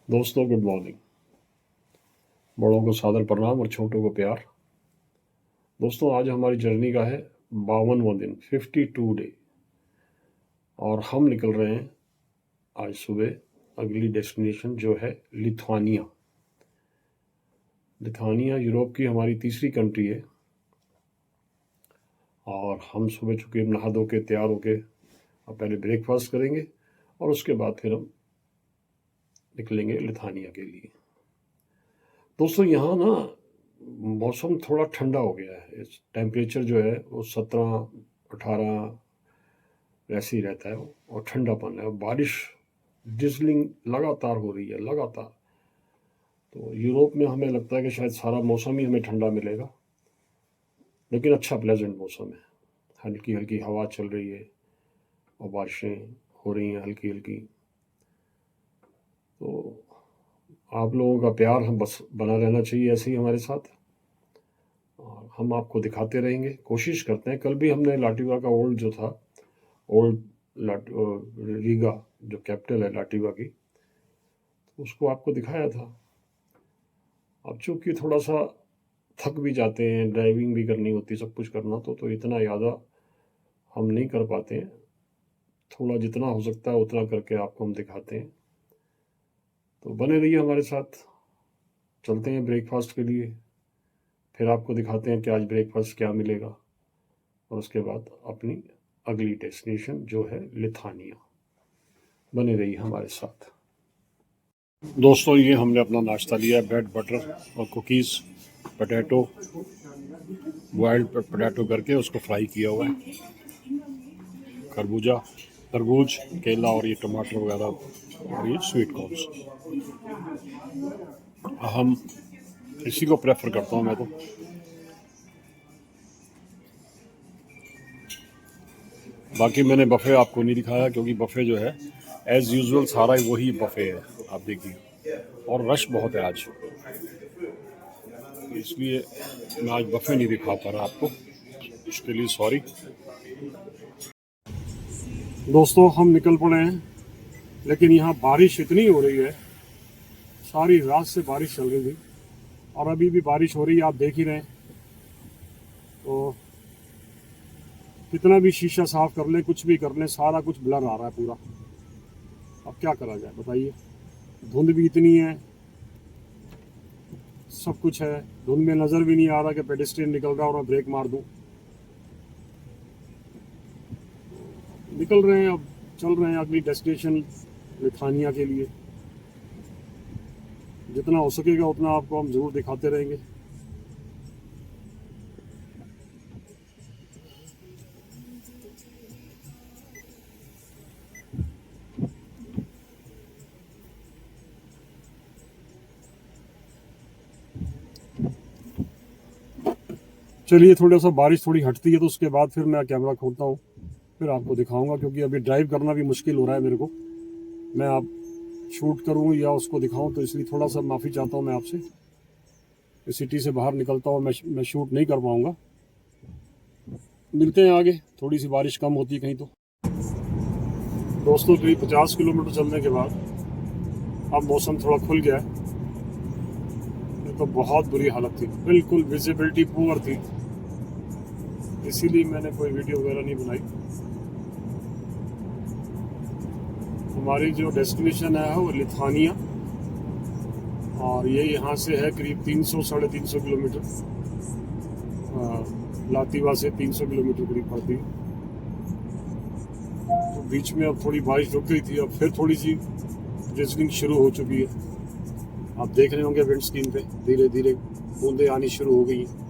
दोस्तों good morning. बड़ों को सादर प्रणाम और छोटों को प्यार। दोस्तों आज हमारी जर्नी का है 52वां दिन, 52 डे, और हम निकल रहे हैं आज सुबह अगली डेस्टिनेशन जो है लिथुआनिया। लिथुआनिया यूरोप की हमारी तीसरी कंट्री है और हम सुबह चुके नहा धो के तैयार होके अब पहले ब्रेकफास्ट करेंगे और उसके बाद फिर हम निकलेंगे लिथुआनिया के लिए। दोस्तों यहाँ ना मौसम थोड़ा ठंडा हो गया है। टेम्परेचर जो है वो 17-18 ऐसे ही रहता है और ठंडापन है। बारिश ड्रिजलिंग लगातार हो रही है, लगातार। तो यूरोप में हमें लगता है कि शायद सारा मौसम ही हमें ठंडा मिलेगा, लेकिन अच्छा प्लेजेंट मौसम है। हल्की हल्की हवा चल रही है और बारिशें हो रही हैं हल्की हल्की। तो आप लोगों का प्यार हम बस बना रहना चाहिए ऐसे ही हमारे साथ, और हम आपको दिखाते रहेंगे, कोशिश करते हैं। कल भी हमने लाटिवा का ओल्ड रीगा जो कैपिटल है लाटिवा की, उसको आपको दिखाया था। अब चूँकि थोड़ा सा थक भी जाते हैं, ड्राइविंग भी करनी होती है, सब कुछ करना तो इतना ज़्यादा हम नहीं कर पाते हैं। थोड़ा जितना हो सकता है उतना करके आपको हम दिखाते हैं। तो बने रहिए हमारे साथ। चलते हैं ब्रेकफास्ट के लिए, फिर आपको दिखाते हैं कि आज ब्रेकफास्ट क्या मिलेगा, और उसके बाद अपनी अगली डेस्टिनेशन जो है लिथुआनिया। बने रहिए हमारे साथ। दोस्तों ये हमने अपना नाश्ता लिया, ब्रेड बटर और कुकीज़, पोटैटो, बॉइल्ड पोटैटो करके उसको फ्राई किया हुआ है, तरबूज, केला और ये टमाटर वगैरह और ये स्वीट कॉर्न्स। हम इसी को प्रेफर करता हूँ मैं तो। बाकी मैंने बफ़े आपको नहीं दिखाया क्योंकि बफ़े जो है एज़ यूजुअल सारा ही वही बफ़े है, आप देखिए, और रश बहुत है आज, इसलिए मैं आज बफ़े नहीं दिखा पा रहा आपको, उसके लिए सॉरी। दोस्तों हम निकल पड़े हैं, लेकिन यहाँ बारिश इतनी हो रही है, सारी रात से बारिश चल रही थी और अभी भी बारिश हो रही है, आप देख ही रहे हैं। तो कितना भी शीशा साफ कर ले, कुछ भी कर ले, सारा कुछ ब्लर आ रहा है पूरा। अब क्या करा जाए बताइए, धुंध भी इतनी है, सब कुछ है, धुंध में नज़र भी नहीं आ रहा कि पेडेस्ट्रियन निकल रहा है और मैं ब्रेक मार दूं। निकल रहे हैं, अब चल रहे हैं अगली डेस्टिनेशन लिथुआनिया के लिए। जितना हो सकेगा उतना आपको हम ज़रूर दिखाते रहेंगे। चलिए, थोड़ा सा बारिश थोड़ी हटती है तो उसके बाद फिर मैं कैमरा खोलता हूँ, फिर आपको दिखाऊंगा, क्योंकि अभी ड्राइव करना भी मुश्किल हो रहा है मेरे को। मैं आप शूट करूँ या उसको दिखाऊं, तो इसलिए थोड़ा सा माफ़ी चाहता हूँ मैं आपसे। इस सिटी से बाहर निकलता हूँ, मैं शूट नहीं कर पाऊँगा। मिलते हैं आगे, थोड़ी सी बारिश कम होती है कहीं तो। दोस्तों करीब 50 किलोमीटर चलने के बाद अब मौसम थोड़ा खुल गया है। तो बहुत बुरी हालत थी, बिल्कुल विजिबिलिटी पुअर थी, इसीलिए मैंने कोई वीडियो वगैरह नहीं बनाई। हमारी जो डेस्टिनेशन है वो लिथुआनिया, और ये यहाँ से है करीब 300-350 किलोमीटर। लातिवा से 300 किलोमीटर करीब पड़ती है। तो बीच में अब थोड़ी बारिश रुक गई थी, अब फिर थोड़ी सी ड्रिजलिंग शुरू हो चुकी है। आप देख रहे होंगे विंड स्क्रीन पे धीरे धीरे बूंदें आनी शुरू हो गई हैं।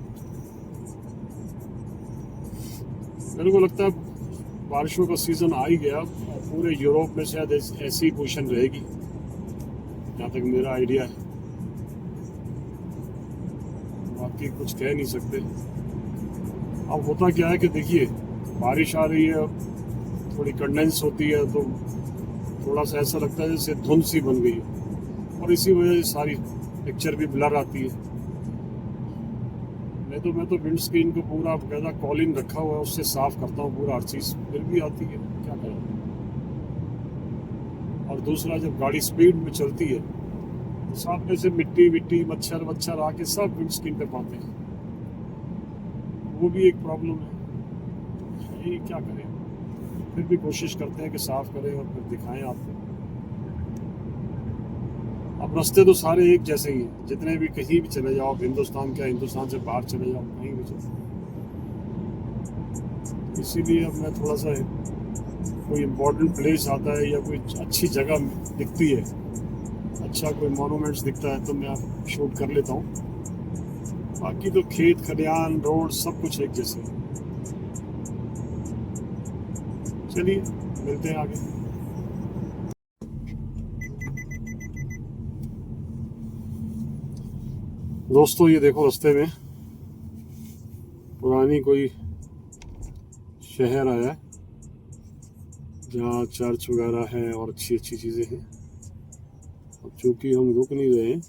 मेरे को लगता है बारिशों का सीज़न आ ही गया, पूरे यूरोप में शायद ऐसी पोजीशन रहेगी, जहाँ तक मेरा आइडिया है। बाकी कुछ कह नहीं सकते। अब होता क्या है कि देखिए, बारिश आ रही है, थोड़ी कंडेंस होती है, तो थोड़ा सा ऐसा लगता है जैसे धुंध सी बन गई है, और इसी वजह से सारी पिक्चर भी ब्लर आती है। मैं तो विंड स्क्रीन को पूरा बकायदा कॉलिन रखा हुआ है, उससे साफ करता हूँ पूरा, हर चीज़, फिर भी आती है, क्या करें। और दूसरा, जब गाड़ी स्पीड में चलती है सामने से मिट्टी विट्टी मच्छर वच्छर आके सब विंडस्क्रीन पे पड़ते हैं, वो भी एक प्रॉब्लम है। यही क्या करें, फिर भी कोशिश करते हैं कि साफ करें और फिर दिखाएं आपको। अब रास्ते तो सारे एक जैसे ही हैं, जितने भी कहीं भी चले जाओ, हिंदुस्तान क्या हिंदुस्तान से बाहर चले जाओ, कहीं भी चले। इसीलिए अब मैं थोड़ा सा कोई इम्पोर्टेंट प्लेस आता है या कोई अच्छी जगह दिखती है, अच्छा कोई मॉन्यूमेंट्स दिखता है, तो मैं शूट कर लेता हूँ। बाकी तो खेत खलियान रोड सब कुछ एक जैसे है। चलिए मिलते हैं आगे। दोस्तों ये देखो, रास्ते में पुरानी कोई शहर आया है जहाँ चर्च वगैरह है और अच्छी अच्छी चीज़ें हैं। अब चूँकि हम रुक नहीं रहे हैं,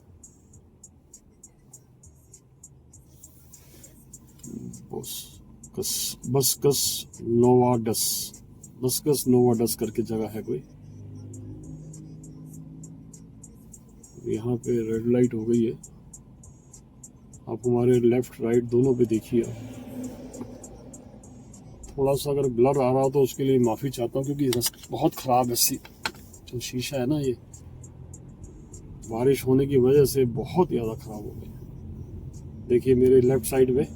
बस्कस नोवाडस करके जगह है कोई। यहाँ पे रेड लाइट हो गई है। आप हमारे लेफ्ट राइट दोनों पे देखिए। थोड़ा सा अगर ब्लर आ रहा हो तो उसके लिए माफ़ी चाहता हूँ, क्योंकि रास्ता बहुत ख़राब है। जो शीशा है ना, ये बारिश होने की वजह से बहुत ज़्यादा ख़राब हो गया। देखिए मेरे लेफ्ट साइड में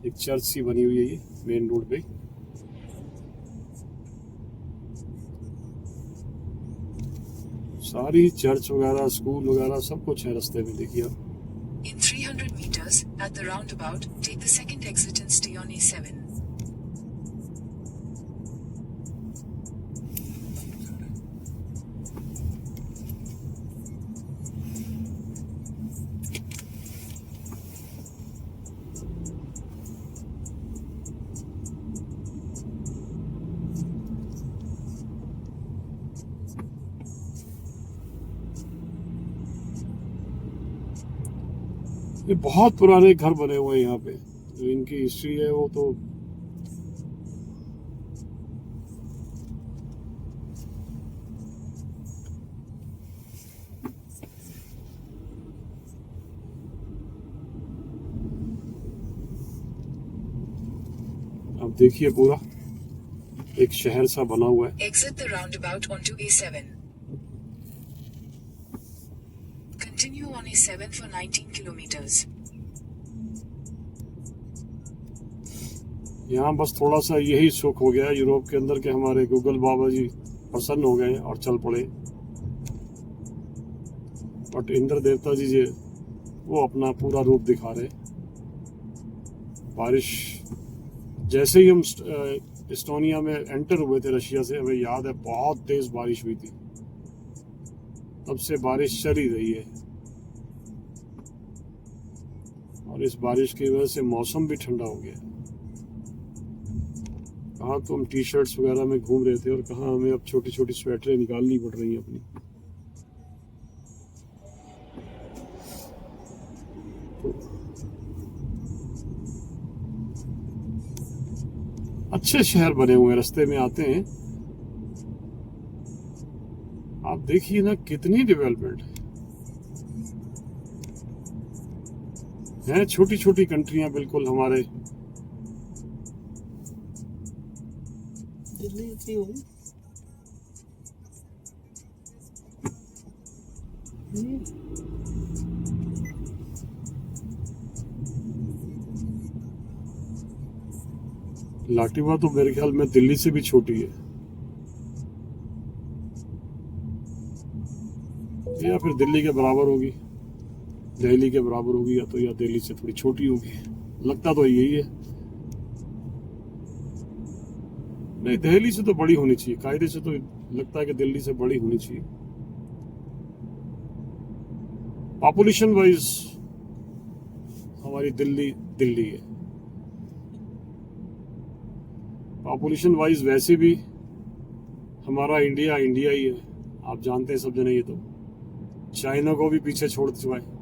एक चर्च सी बनी हुई है, ये मेन रोड पे। सारी चर्च वगैरह स्कूल वगैरह सब कुछ है रास्ते में, देखिए आप। In 300 meters, at the roundabout, take the second exit and stay on A7. ये बहुत पुराने घर बने हुए हैं यहाँ पे, जो इनकी हिस्ट्री है वो तो आप देखिए, पूरा एक शहर सा बना हुआ है। Exit the roundabout onto A7. Continue on A7 for 19 kilometers. यहाँ बस थोड़ा सा यही सुख हो गया यूरोप के अंदर के हमारे गूगल बाबा जी प्रसन्न हो गए और चल पड़े। बट इंद्र देवता जी वो अपना पूरा रूप दिखा रहे। बारिश जैसे ही हम एस्टोनिया में एंटर हुए थे रशिया से, हमें याद है बहुत तेज बारिश हुई थी। तब से बारिश चल ही रही है और इस बारिश की वजह से मौसम भी ठंडा हो गया। कहाँ तो हम टी शर्ट्स वगैरह में घूम रहे थे और कहाँ हमें अब छोटी छोटी स्वेटरें निकालनी पड़ रही हैं अपनी। अच्छे शहर बने हुए रास्ते में आते हैं। आप देखिए ना कितनी डेवलपमेंट है। छोटी छोटी कंट्रियां बिल्कुल हमारे दिल्ली होगी। लाटिवा तो मेरे ख्याल में दिल्ली से भी छोटी है, या फिर दिल्ली के बराबर होगी, दिल्ली के बराबर होगी, या दिल्ली से थोड़ी छोटी होगी। लगता तो यही है। नहीं, दिल्ली से तो बड़ी होनी चाहिए, कायदे से तो लगता है कि दिल्ली से बड़ी होनी चाहिए। पॉपुलेशन वाइज हमारी दिल्ली है। पॉपुलेशन वाइज वैसे भी हमारा इंडिया ही है। आप जानते हैं सब जने, ये तो चाइना को भी पीछे छोड़ चुका है।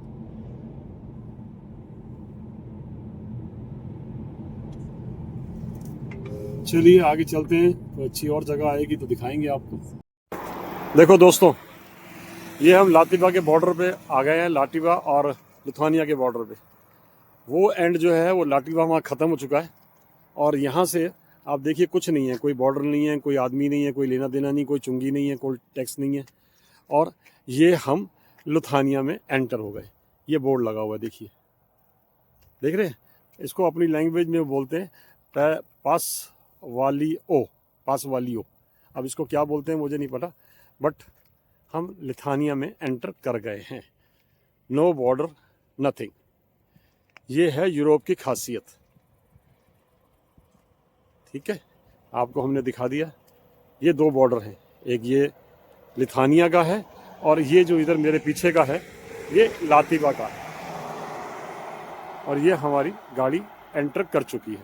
चलिए आगे चलते हैं, तो अच्छी और जगह आएगी तो दिखाएंगे आपको। देखो दोस्तों, ये हम लातिवा के बॉर्डर पे आ गए हैं, लातिवा और लिथुआनिया के बॉर्डर पे। वो एंड जो है वो लातिवा वहाँ ख़त्म हो चुका है और यहाँ से आप देखिए कुछ नहीं है, कोई बॉर्डर नहीं है, कोई आदमी नहीं है, कोई लेना देना नहीं, कोई चुंगी नहीं है, कोई टैक्स नहीं है। और ये हम लिथुआनिया में एंटर हो गए। ये बोर्ड लगा हुआ है, देखिए, देख रहे हैं? इसको अपनी लैंग्वेज में बोलते हैं पास वाली ओ। अब इसको क्या बोलते हैं मुझे नहीं पता, बट हम लिथुआनिया में एंटर कर गए हैं। No border, nothing. ये है यूरोप की खासियत। ठीक है, आपको हमने दिखा दिया। ये दो बॉर्डर हैं, एक ये लिथुआनिया का है और ये जो इधर मेरे पीछे का है ये लातिवा का है। और ये हमारी गाड़ी एंटर कर चुकी है।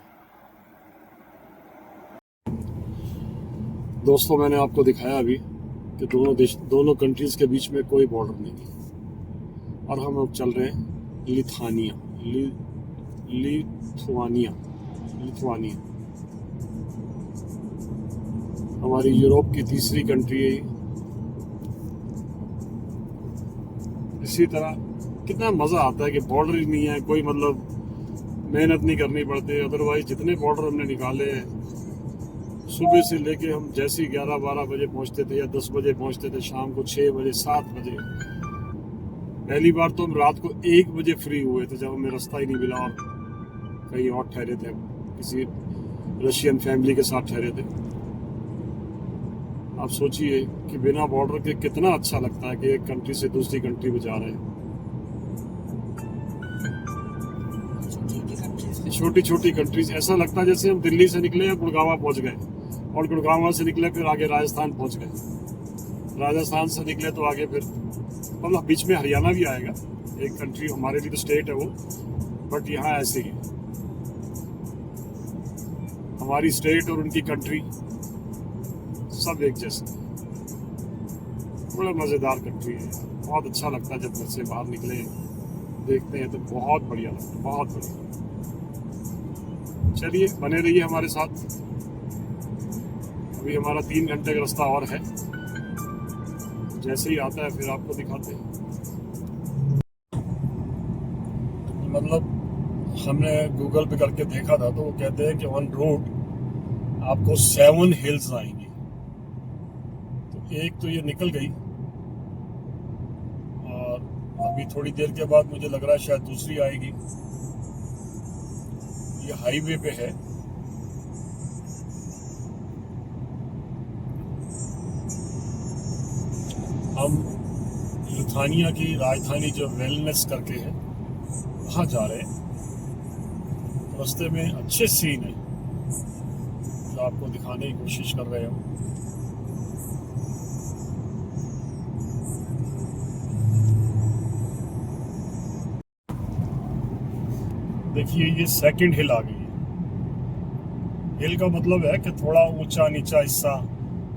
दोस्तों, मैंने आपको दिखाया अभी कि दोनों कंट्रीज़ के बीच में कोई बॉर्डर नहीं है और हम अब चल रहे हैं लिथुआनिया। हमारी यूरोप की तीसरी कंट्री है। इसी तरह कितना मज़ा आता है कि बॉर्डर ही नहीं है, कोई मतलब मेहनत नहीं करनी पड़ती। अदरवाइज जितने बॉर्डर हमने निकाले हैं, सुबह से लेके हम जैसे ही 11-12 बजे पहुंचते थे या 10 बजे पहुंचते थे, शाम को 6 बजे 7 बजे। पहली बार तो हम रात को 1 बजे फ्री हुए थे जब हमें रास्ता ही नहीं मिला और कहीं और ठहरे थे, किसी रशियन फैमिली के साथ ठहरे थे। आप सोचिए कि बिना बॉर्डर के कितना अच्छा लगता है कि एक कंट्री से दूसरी कंट्री में जा रहे हैं। छोटी छोटी कंट्रीज, ऐसा लगता है जैसे हम दिल्ली से निकले या गुड़गांव पहुंच गए और गुड़गांव से निकले फिर आगे राजस्थान पहुंच गए, राजस्थान से निकले तो आगे फिर मतलब बीच में हरियाणा भी आएगा, एक कंट्री हमारे लिए तो स्टेट है वो, बट यहाँ ऐसे ही हमारी स्टेट और उनकी कंट्री सब एक जैसे। बड़ा मज़ेदार कंट्री है, बहुत अच्छा लगता है जब घर से बाहर निकले देखते हैं तो बहुत बढ़िया लगता है, बहुत बढ़िया। चलिए, बने रहिए हमारे साथ। अभी हमारा 3 घंटे का रास्ता और है, जैसे ही आता है फिर आपको दिखाते हैं। मतलब हमने गूगल पे करके देखा था तो वो कहते हैं कि ऑन रोड आपको 7 हिल्स आएंगी। तो एक तो ये निकल गई और अभी थोड़ी देर के बाद मुझे लग रहा है शायद दूसरी आएगी। ये हाईवे पे है। हम लिथुआनिया की राजधानी जो विल्नियस करके है वहाँ जा रहे हैं। रास्ते में अच्छे सीन है जो आपको दिखाने की कोशिश कर रहे हो। देखिए, ये सेकंड हिल आ गई है। हिल का मतलब है कि थोड़ा ऊंचा नीचा हिस्सा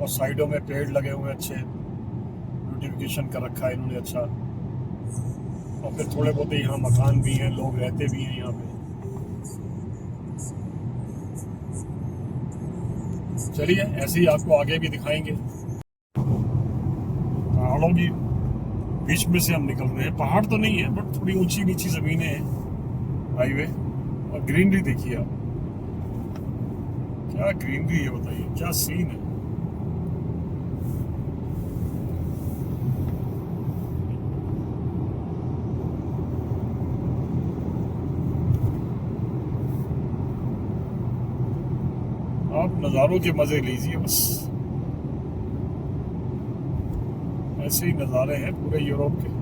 और साइडों में पेड़ लगे हुए, अच्छे ब्यूटिफिकेशन कर रखा है इन्होंने, अच्छा। और फिर थोड़े बहुत यहाँ मकान भी हैं, लोग रहते भी हैं यहाँ पे। चलिए, ऐसे ही आपको आगे भी दिखाएंगे। पहाड़ों की बीच में से हम निकल रहे हैं। पहाड़ तो नहीं है बट थोड़ी ऊंची नीची जमीनें हैं, हाईवे। और ग्रीनरी देखिए आप, क्या ग्रीनरी है, बताइए क्या सीन है। आप नज़ारों के मजे लीजिए बस। ऐसे ही नज़ारे हैं पूरे यूरोप के।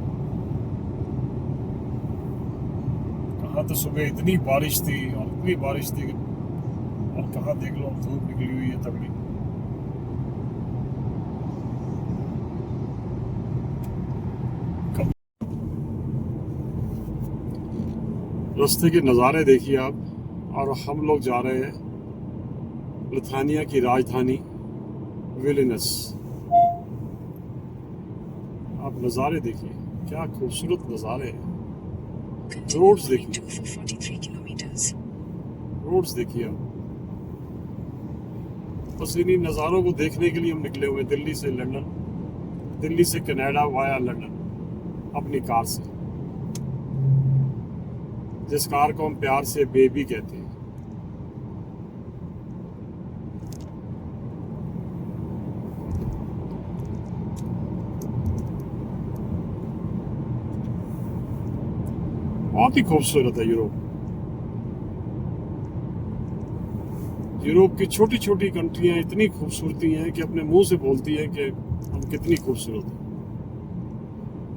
कहाँ तो सुबह इतनी बारिश थी और इतनी बारिश थी, और कहाँ देख लो धूप निकली हुई है तगड़ी। रास्ते के नज़ारे देखिए आप। और हम लोग जा रहे हैं लिथुआनिया की राजधानी विल्नियस। आप नज़ारे देखिए, क्या खूबसूरत नज़ारे हैं। रोड्स देखिए, रोड्स देखिए आप। बस इन्हीं नज़ारों को देखने के लिए हम निकले हुए, दिल्ली से लंदन, दिल्ली से कनाडा वाया लंदन अपनी कार से, जिस कार को हम प्यार से बेबी कहते हैं। बहुत ही खूबसूरत है यूरोप। यूरोप की छोटी छोटी कंट्रियां इतनी खूबसूरती हैं कि अपने मुंह से बोलती हैं कि हम कितनी खूबसूरत हैं।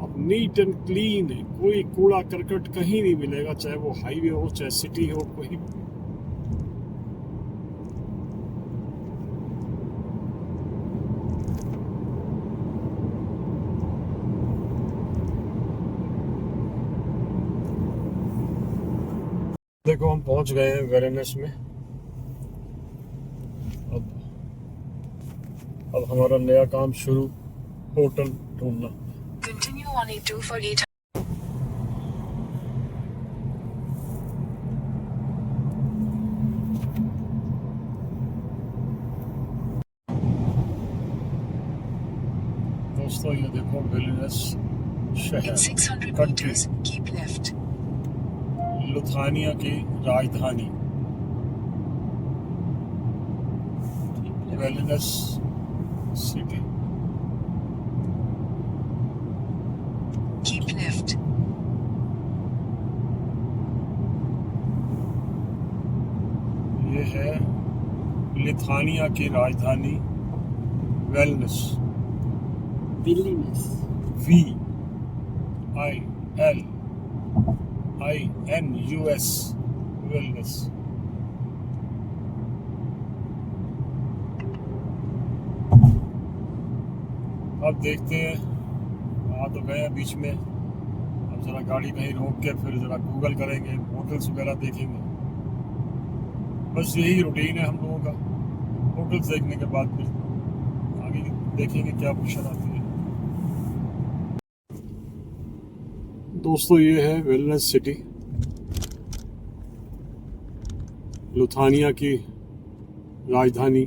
अब नीट एंड क्लीन है, कोई कूड़ा करकट कहीं नहीं मिलेगा, चाहे वो हाईवे हो चाहे सिटी हो, कोई। देखो हम पहुंच गए हैं वेरेनस में। अब हमारा नया काम शुरू, होटल ढूंढना। Continue on A2 for 800. दोस्तों ये देखो विलनियस In शहर, 600 country, meters, keep left. Lithuania की राजधानी विलनियस सिटी। Keep left. ये है लिथुआनिया की राजधानी विलनियस। VILNINUS Vilnius. अब देखते हैं, आ तो गए हैं बीच में, अब जरा गाड़ी कहीं रोक के फिर जरा गूगल करेंगे, होटल्स वगैरह देखेंगे। बस यही रूटीन है हम लोगों का। होटल्स देखने के बाद फिर आगे देखेंगे क्या पोजीशन आती है। दोस्तों ये है विलनियस सिटी, लिथुआनिया की राजधानी।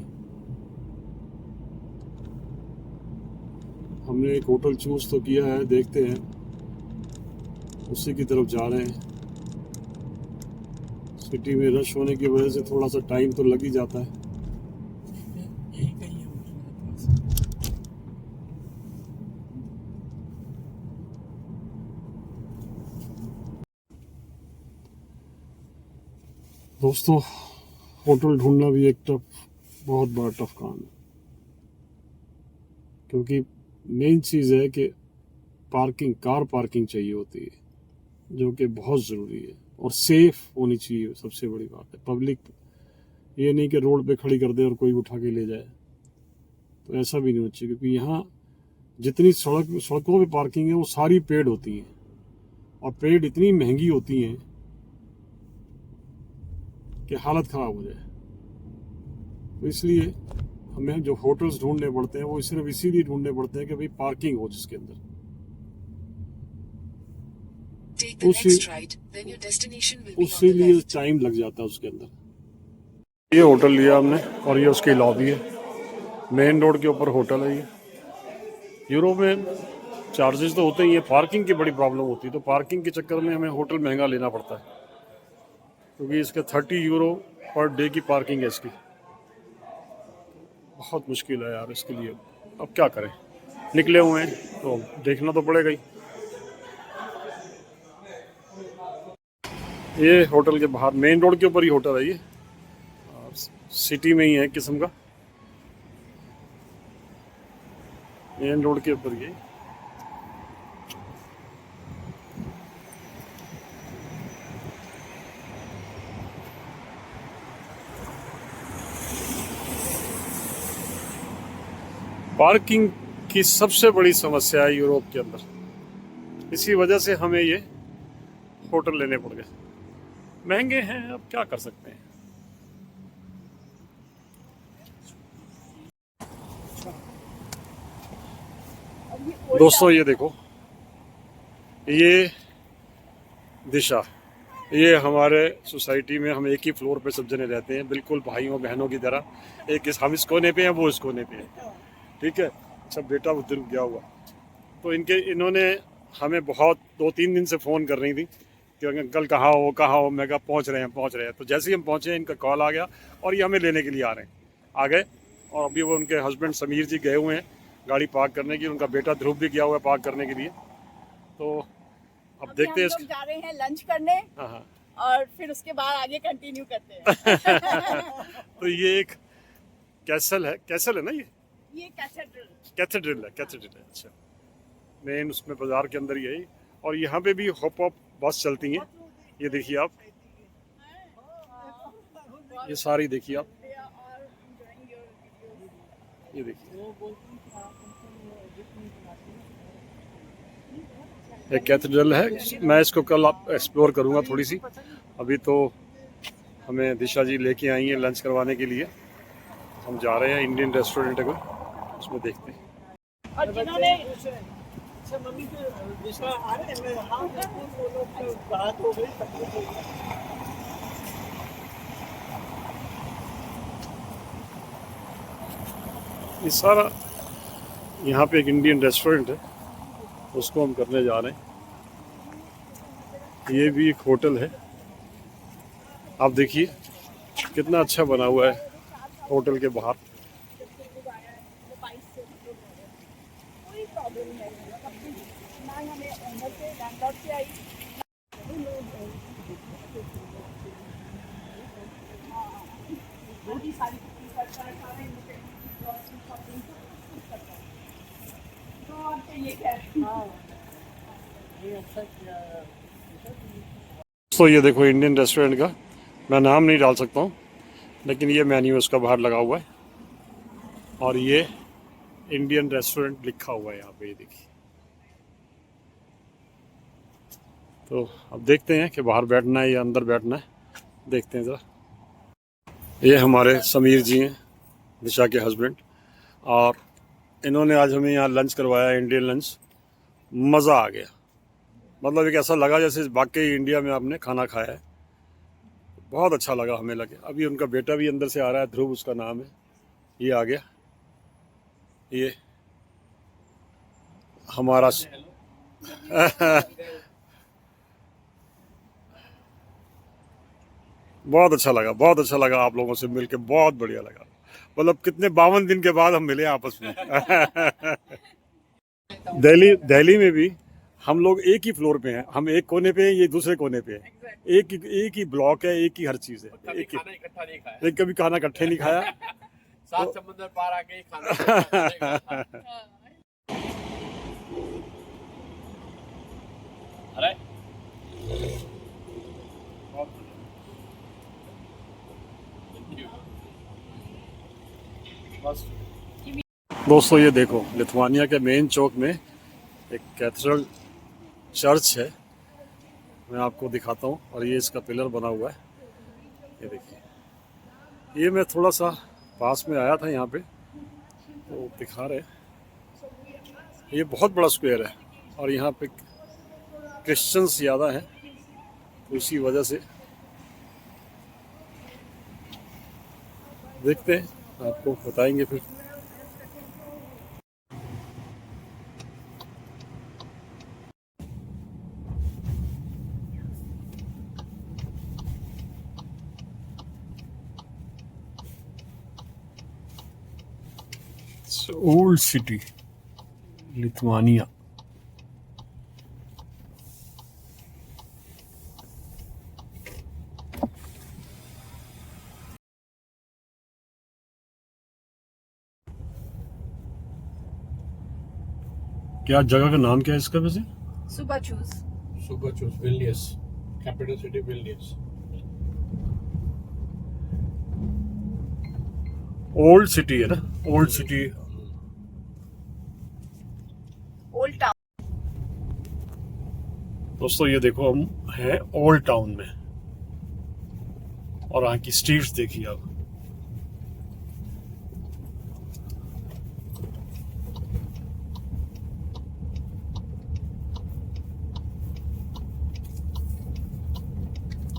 हमने एक होटल चूज तो किया है, देखते हैं, उसी की तरफ जा रहे हैं। सिटी में रश होने की वजह से थोड़ा सा टाइम तो लग ही जाता है। दोस्तों होटल ढूंढना भी एक बहुत बड़ा टफ काम है, क्योंकि मेन चीज़ है कि कार पार्किंग चाहिए होती है, जो कि बहुत ज़रूरी है, और सेफ होनी चाहिए। सबसे बड़ी बात है पब्लिक, ये नहीं कि रोड पे खड़ी कर दे और कोई उठा के ले जाए, तो ऐसा भी नहीं होना चाहिए। क्योंकि यहाँ जितनी सड़कों पे पार्किंग है वो सारी पेड होती हैं, और पेड इतनी महंगी होती हैं कि हालत ख़राब हो जाए। तो इसलिए हमें जो होटल्स ढूंढने पड़ते हैं वो सिर्फ इसीलिए ढूंढने पड़ते हैं कि भाई पार्किंग हो जिसके अंदर। Take the next right, then your destination will be on the उसीलिए left. Time लग जाता है उसके अंदर। ये होटल लिया हमने और ये उसकी लॉबी है, मेन रोड के ऊपर होटल है ये। यूरोप में चार्जेस तो होते ही हैं, पार्किंग की बड़ी प्रॉब्लम होती है, तो पार्किंग के चक्कर में हमें होटल महंगा लेना पड़ता है, क्योंकि इसका 30 यूरो पर डे की पार्किंग है इसकी। बहुत मुश्किल है यार इसके लिए। अब क्या करें, निकले हुए हैं तो देखना तो पड़ेगा ही। ये होटल के बाहर मेन रोड के ऊपर ही होटल है ये, सिटी में ही है किस्म का, मेन रोड के ऊपर ये। पार्किंग की सबसे बड़ी समस्या है यूरोप के अंदर, इसी वजह से हमें ये होटल लेने पड़ गए। महंगे हैं, अब क्या कर सकते हैं। दोस्तों ये देखो, ये दिशा, ये हमारे सोसाइटी में हम एक ही फ्लोर पे सब जने रहते हैं, बिल्कुल भाइयों बहनों की तरह। एक हम इस कोने पे हैं, वो इस कोने पे है, ठीक है। अच्छा बेटा उधर गया हुआ। तो इन्होंने हमें बहुत 2-3 दिन से फ़ोन कर रही थी कि अंकल कहाँ हो। मैं कहा पहुँच रहे हैं। तो जैसे ही हम पहुँचे इनका कॉल आ गया और ये हमें लेने के लिए आ गए। और अभी वो उनके हस्बैंड समीर जी गए हुए हैं गाड़ी पार्क करने की, उनका बेटा ध्रुव भी गया हुआ है पार्क करने के लिए। तो अब देखते हैं। हम लोग जा रहे हैं लंच करने। हाँ हाँ। और फिर उसके बाद आगे कंटिन्यू करते हैं। तो ये एक कैसल है ना ये कैथेड्रल है। अच्छा, मेन उसमें बाजार के अंदर ही है। और यहाँ पे भी हॉप बस चलती हैं। ये देखिए आप, ये सारी देखिए आप, ये देखिए एक कैथेड्रल है। मैं इसको कल आप एक्सप्लोर करूँगा थोड़ी सी। अभी तो हमें दिशा जी लेके आई हैं लंच करवाने के लिए। हम जा रहे हैं इंडियन रेस्टोरेंट है कोई, उसमें देखते हैं। और जिन्होंने मम्मी के दिशा आ रहे हैं, हाँ बात हो गई, सब कुछ हो गया। ये सारा यहाँ पे एक इंडियन रेस्टोरेंट है, उसको हम करने जा रहे हैं। ये भी एक होटल है। आप देखिए कितना अच्छा बना हुआ है होटल के बाहर। कोई प्रॉब्लम नहीं है, ना हमें अंदर से लैंडलॉर्ड से आई। तो ये देखो इंडियन रेस्टोरेंट का, मैं नाम नहीं डाल सकता हूँ, लेकिन ये मेन्यू उसका बाहर लगा हुआ है। और ये इंडियन रेस्टोरेंट लिखा हुआ है यहाँ पे, ये देखिए। तो अब देखते हैं कि बाहर बैठना है या अंदर बैठना है, देखते हैं ज़रा। ये हमारे समीर जी हैं, दिशा के हस्बैंड, और इन्होंने आज हमें यहाँ लंच करवाया, इंडियन लंच। मज़ा आ गया, मतलब एक ऐसा लगा जैसे वाकई इंडिया में आपने खाना खाया है। बहुत अच्छा लगा हमें लगे। अभी उनका बेटा भी अंदर से आ रहा है, ध्रुव उसका नाम है, ये आ गया। ये हमारा बहुत अच्छा लगा आप लोगों से मिलके, बहुत बढ़िया लगा। मतलब कितने 52 दिन के बाद हम मिले आपस में। दिल्ली में भी हम लोग एक ही फ्लोर पे हैं, हम एक कोने पे हैं, ये दूसरे कोने पे है। एक ही ब्लॉक है, एक ही हर चीज है। एक खाना इकट्ठा नहीं खाया, कभी खाना इकट्ठे नहीं खाया। सात समुद्र पार आके ही खाना। अरे दोस्तों ये देखो, लिथुआनिया के मेन चौक में एक कैथेड्रल चर्च है, मैं आपको दिखाता हूँ। और ये इसका पिलर बना हुआ है, ये देखिए। ये मैं थोड़ा सा पास में आया था यहाँ पे, तो दिखा रहे। ये बहुत बड़ा स्क्वायर है और यहाँ पे क्रिश्चियंस ज़्यादा हैं, तो इसी वजह से देखते हैं, आपको बताएंगे फिर। Old city Lithuania. क्या जगह का नाम क्या है इसका वैसे? सुबह choose Vilnius, capital city Vilnius. Old city है ना, ओल्ड सिटी, ओल्ड टाउन। दोस्तों ये देखो, हम हैं ओल्ड टाउन में और यहाँ की स्ट्रीट्स देखिए आप।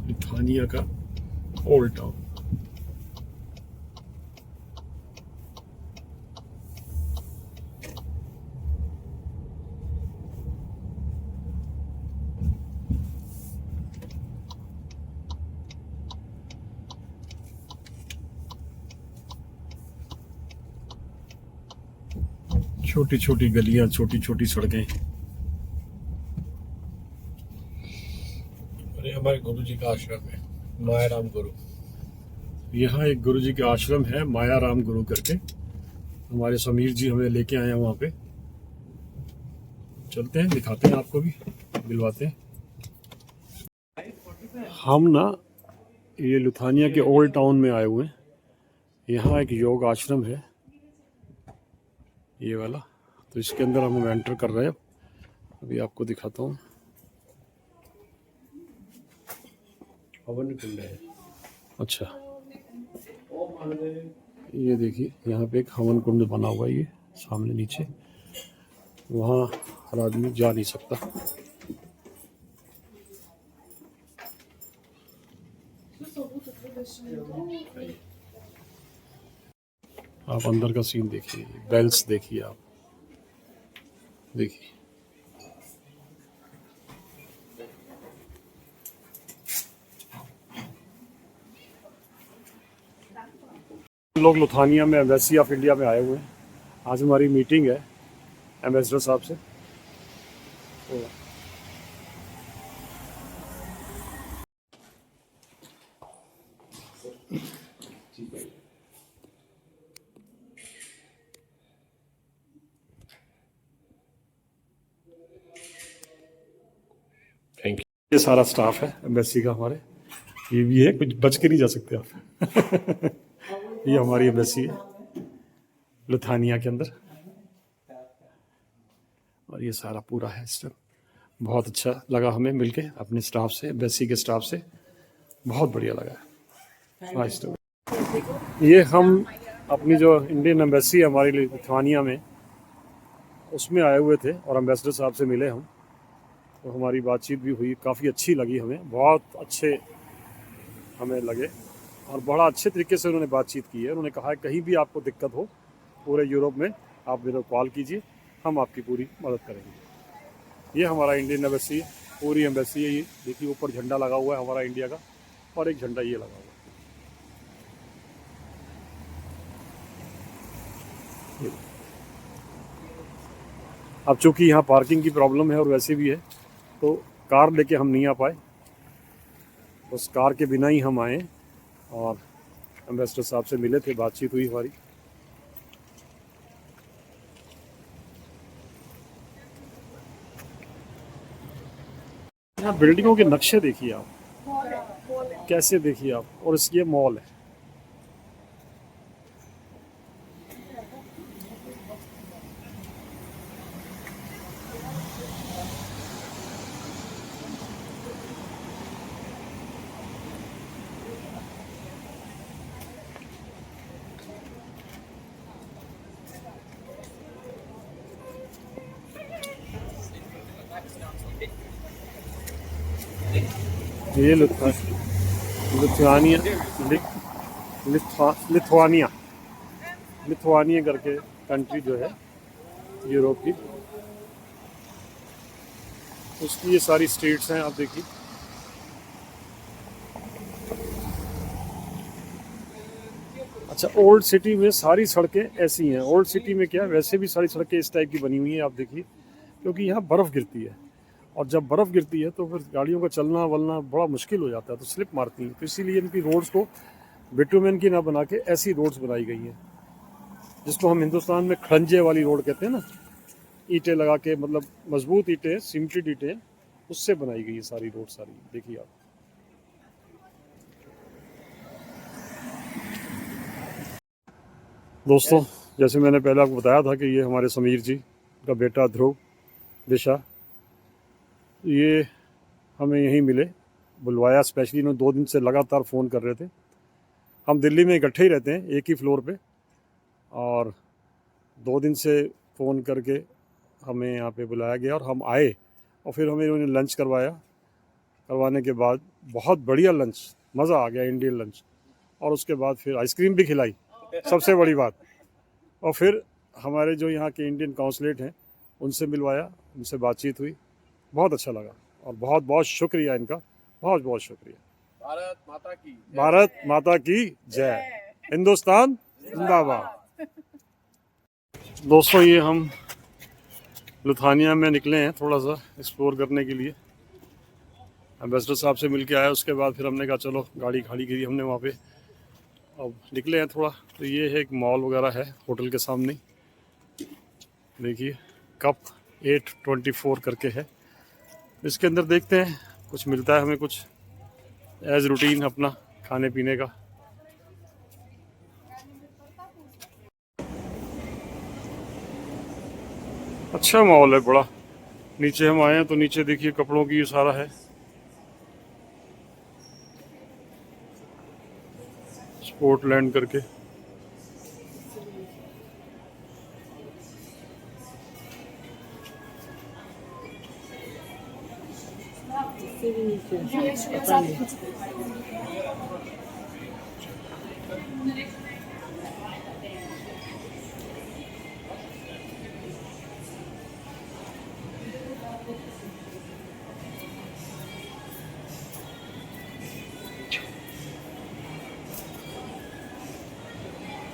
लिथुआनिया का ओल्ड टाउन। छोटी छोटी गलियां, छोटी छोटी सड़कें। और ये हमारे गुरु जी का आश्रम है, मायाराम गुरु। यहाँ एक गुरु जी का आश्रम है, मायाराम गुरु करके। हमारे समीर जी हमें लेके आए हैं वहाँ पे। चलते हैं, दिखाते हैं आपको भी, मिलवाते हैं। हम ना ये लुथानिया के ओल्ड टाउन में आए हुए हैं। यहाँ एक योग आश्रम है, ये वाला। तो इसके अंदर हम एंटर कर रहे हैं। अभी आपको दिखाता हूँ। हवन कुंड है। अच्छा, ये देखिए यहाँ पे एक हवन कुंड बना हुआ है, ये सामने नीचे। वहाँ हर आदमी जा नहीं सकता। आप अंदर का सीन देखिए, बेल्स देखिए आप, देखिए। लोग लुथानिया में एम्बेसी ऑफ इंडिया में आए हुए हैं। आज हमारी मीटिंग है एम्बेसडर साहब से। तो थैंक यू। ये सारा स्टाफ है एम्बेसी का हमारे। ये भी है, कुछ बच के नहीं जा सकते आप। ये हमारी एम्बेसी है लुथानिया के अंदर। और ये सारा पूरा है सिस्टम। बहुत अच्छा लगा हमें मिलके अपने स्टाफ से, एम्बेसी के स्टाफ से। बहुत बढ़िया लगा है। ये हम अपनी जो इंडियन एम्बेसी है हमारी लिथुआनिया में, उसमें आए हुए थे और एम्बेसडर साहब से मिले हम। तो हमारी बातचीत भी हुई, काफ़ी अच्छी लगी हमें, बहुत अच्छे हमें लगे और बड़ा अच्छे तरीके से उन्होंने बातचीत की है। उन्होंने कहा है कहीं भी आपको दिक्कत हो पूरे यूरोप में, आप मेरे को कॉल कीजिए, हम आपकी पूरी मदद करेंगे। ये हमारा इंडियन एम्बेसी है, पूरी एम्बेसी है। ये देखिए ऊपर झंडा लगा हुआ है हमारा इंडिया का, और एक झंडा ये लगा हुआ है। अब चूँकि यहाँ पार्किंग की प्रॉब्लम है और वैसे भी है, तो कार लेके हम नहीं आ पाए। उस कार के बिना ही हम आए और एम्बेसडर साहब से मिले थे, बातचीत हुई हमारी। यहाँ बिल्डिंगों के नक्शे देखिए आप, कैसे देखिए आप। और ये मॉल है। ये लिथुआनिया करके कंट्री जो है यूरोप की, उसकी ये सारी स्टेट्स हैं, आप देखिए। अच्छा, ओल्ड सिटी में सारी सड़कें ऐसी हैं। ओल्ड सिटी में क्या, वैसे भी सारी सड़कें इस टाइप की बनी हुई हैं, आप देखिए। क्योंकि यहाँ बर्फ़ गिरती है और जब बर्फ़ गिरती है तो फिर गाड़ियों का चलना वलना बड़ा मुश्किल हो जाता है, तो स्लिप मारती हैं। तो इसीलिए इनकी रोड्स को बिटुमेन की ना बना के ऐसी रोड्स बनाई गई हैं, जिसको हम हिंदुस्तान में खड़ंजे वाली रोड कहते हैं ना, ईंटें लगा के, मतलब मजबूत ईंटें, सीमेंटेड ईंटें, उससे बनाई गई है सारी रोड सारी। देखिए आप। दोस्तों, जैसे मैंने पहले आपको बताया था कि ये हमारे समीर जी का बेटा ध्रुव, दिशा, ये हमें यहीं मिले, बुलवाया स्पेशली। इन्होंने 2 दिन से लगातार फ़ोन कर रहे थे। हम दिल्ली में इकट्ठे ही रहते हैं, एक ही फ्लोर पे, और 2 दिन से फ़ोन करके हमें यहाँ पे बुलाया गया और हम आए। और फिर हमें इन्होंने लंच करवाने के बाद बहुत बढ़िया लंच, मज़ा आ गया, इंडियन लंच। और उसके बाद फिर आइसक्रीम भी खिलाई, सबसे बड़ी बात। और फिर हमारे जो यहाँ के इंडियन काउंसलेट हैं उनसे मिलवाया, उनसे बातचीत हुई, बहुत अच्छा लगा। और बहुत बहुत शुक्रिया इनका, बहुत बहुत शुक्रिया। भारत माता की जय। भारत माता की जय। हिंदुस्तान जिंदाबाद। दोस्तों ये हम लुधियाना में निकले हैं थोड़ा सा एक्सप्लोर करने के लिए। एम्बेसडर साहब से मिल के आया, उसके बाद फिर हमने कहा चलो गाड़ी खाली करी हमने वहाँ पे, अब निकले हैं थोड़ा। तो ये है एक मॉल वगैरह है होटल के सामने, देखिए कप 824 करके है। इसके अंदर देखते हैं कुछ मिलता है हमें, कुछ एज रूटीन अपना खाने पीने का। अच्छा मॉल है बड़ा। नीचे हम आए हैं तो नीचे देखिए कपड़ों की ये सारा है, स्पोर्टलैंड करके।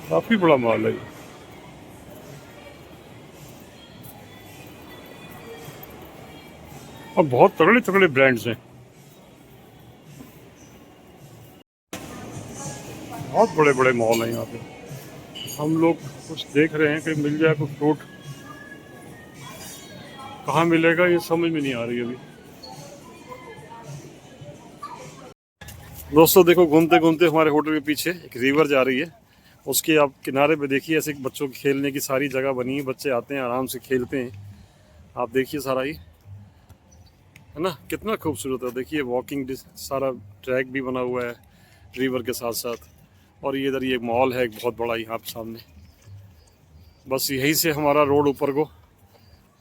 काफी बड़ा मॉल है ये। और बहुत तगड़े तगड़े ब्रांड्स हैं, बहुत बड़े बड़े मॉल हैं यहाँ पे। हम लोग कुछ देख रहे हैं कि मिल जाए कुछ फ्रूट, कहाँ मिलेगा ये समझ में नहीं आ रही अभी। दोस्तों देखो घूमते घूमते हमारे होटल के पीछे एक रिवर जा रही है, उसके आप किनारे पे देखिए ऐसे बच्चों के खेलने की सारी जगह बनी है, बच्चे आते हैं आराम से खेलते हैं। आप देखिए सारा ही है ना, कितना खूबसूरत है। देखिए वॉकिंग सारा ट्रैक भी बना हुआ है रिवर के साथ साथ। और ये इधर ये मॉल है एक बहुत बड़ा यहाँ पे सामने। बस यहीं से हमारा रोड ऊपर को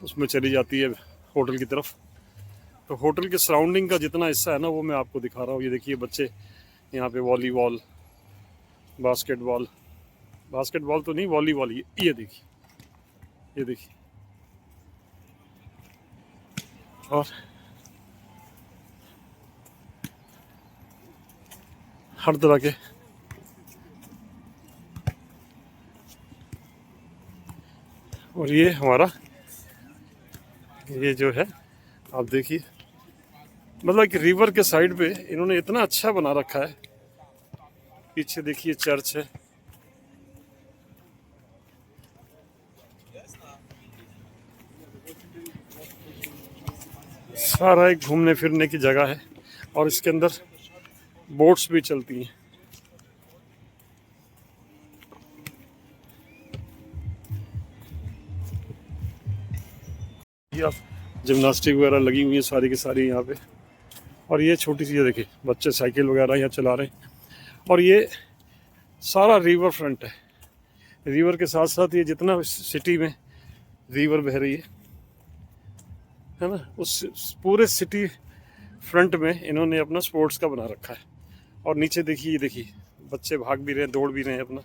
उसमें चली जाती है होटल की तरफ। तो होटल के सराउंडिंग का जितना हिस्सा है ना वो मैं आपको दिखा रहा हूँ। ये देखिए बच्चे यहाँ पे वॉलीबॉल, बास्केटबॉल तो नहीं, वॉलीबॉल, ये देखिए, ये देखिए। और हर तरह के और ये हमारा ये जो है आप देखिए, मतलब कि रिवर के साइड पे इन्होंने इतना अच्छा बना रखा है। पीछे देखिए चर्च है, सारा एक घूमने फिरने की जगह है। और इसके अंदर बोट्स भी चलती हैं। आप जिम्नास्टिक वगैरह लगी हुई है सारी की सारी यहाँ पे। और ये छोटी सी, ये देखिए बच्चे साइकिल वगैरह यहाँ चला रहे हैं। और ये सारा रिवर फ्रंट है, रिवर के साथ साथ ये जितना सिटी में रिवर बह रही है ना, उस पूरे सिटी फ्रंट में इन्होंने अपना स्पोर्ट्स का बना रखा है। और नीचे देखिए, ये देखिए बच्चे भाग भी रहे हैं, दौड़ भी रहे हैं अपना।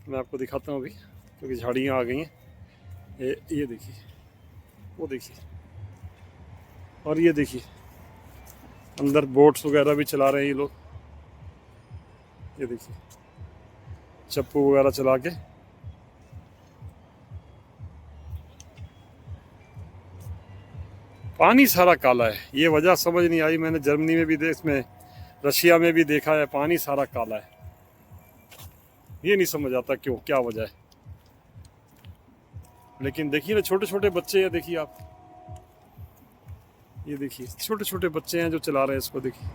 मैं आपको दिखाता हूँ अभी क्योंकि झाड़ियाँ आ गई हैं। ये देखिए, वो देखिए, और ये देखिए अंदर बोट्स वगैरह भी चला रहे हैं ये लोग। ये देखिए चप्पू वगैरह चला के। पानी सारा काला है, ये वजह समझ नहीं आई। मैंने जर्मनी में भी इसमें रशिया में भी देखा है, पानी सारा काला है। ये नहीं समझ आता क्यों, क्या वजह है। लेकिन देखिए ना छोटे छोटे बच्चे हैं, देखिए आप, ये देखिए छोटे छोटे बच्चे हैं जो चला रहे हैं इसको। देखिए,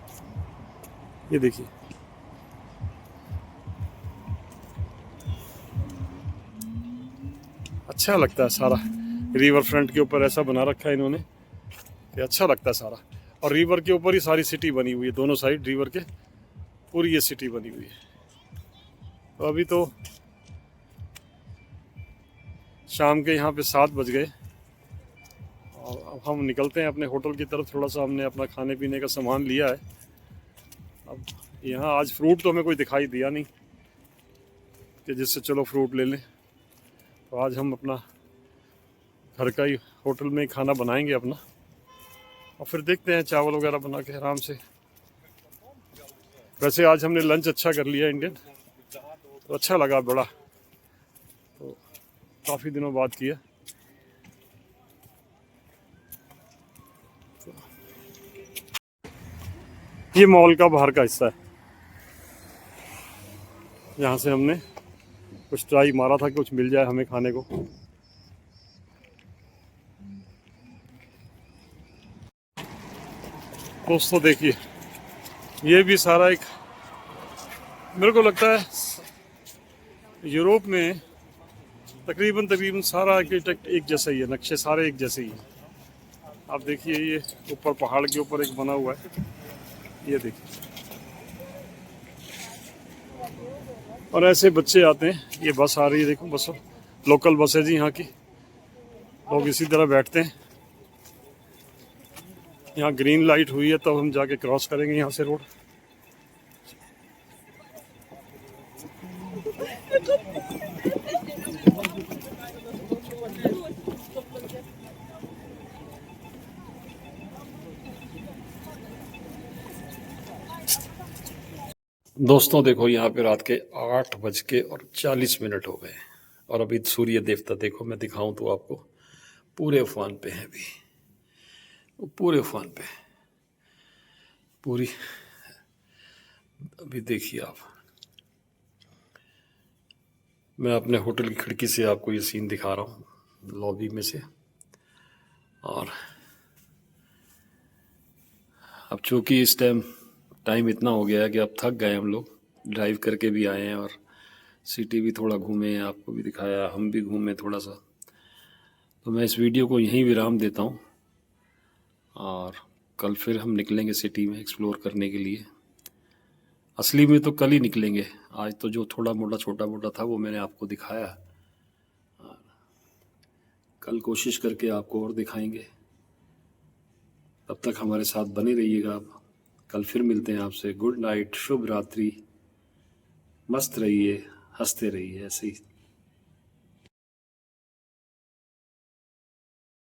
ये देखिए अच्छा लगता है सारा। रिवर फ्रंट के ऊपर ऐसा बना रखा है इन्होंने, ये अच्छा लगता है सारा। और रिवर के ऊपर ही सारी सिटी बनी हुई है, दोनों साइड रिवर के पूरी ये सिटी बनी हुई है। तो अभी तो शाम के यहाँ पे 7 बज गए और अब हम निकलते हैं अपने होटल की तरफ। थोड़ा सा हमने अपना खाने पीने का सामान लिया है। अब यहाँ आज फ्रूट तो हमें कोई दिखाई दिया नहीं कि जिससे चलो फ्रूट ले लें। तो आज हम अपना घर का ही होटल में ही खाना बनाएंगे अपना, और फिर देखते हैं चावल वगैरह बना के आराम से। वैसे आज हमने लंच अच्छा कर लिया इंडियन, तो अच्छा लगा बड़ा। तो काफ़ी दिनों बाद की है। ये मॉल का बाहर का हिस्सा है। यहाँ से हमने कुछ ट्राई मारा था कि कुछ मिल जाए हमें खाने को। दोस्तों देखिए, ये भी सारा एक, मेरे को लगता है यूरोप में तकरीबन सारा आर्किटेक्ट एक जैसा ही है, नक्शे सारे एक जैसे ही हैं। आप देखिए, ये ऊपर पहाड़ के ऊपर एक बना हुआ है, ये देखिए। और ऐसे बच्चे आते हैं। ये बस आ रही है, देखो बस, लोकल बस है जी यहाँ की। लोग इसी तरह बैठते हैं। यहाँ ग्रीन लाइट हुई है, तब हम जाके क्रॉस करेंगे यहाँ से रोड। दोस्तों देखो, यहाँ पे रात के 8:40 हो गए और अभी सूर्य देवता देखो, मैं दिखाऊं तो आपको, पूरे उफान पे है अभी, वो पूरे उफान पे पूरी। अभी देखिए आप, मैं अपने होटल की खिड़की से आपको ये सीन दिखा रहा हूँ, लॉबी में से। और अब चूंकि इस टाइम इतना हो गया है कि अब थक गए हम लोग, ड्राइव करके भी आए हैं और सिटी भी थोड़ा घूमे हैं, आपको भी दिखाया, हम भी घूमे थोड़ा सा। तो मैं इस वीडियो को यहीं विराम देता हूँ और कल फिर हम निकलेंगे सिटी में एक्सप्लोर करने के लिए। असली में तो कल ही निकलेंगे, आज तो जो थोड़ा मोटा छोटा मोटा था वो मैंने आपको दिखाया। कल कोशिश करके आपको और दिखाएंगे। तब तक हमारे साथ बने रहिएगा आप। कल फिर मिलते हैं आपसे। गुड नाइट, शुभ रात्रि, मस्त रहिए, हंसते रहिए ऐसे ही।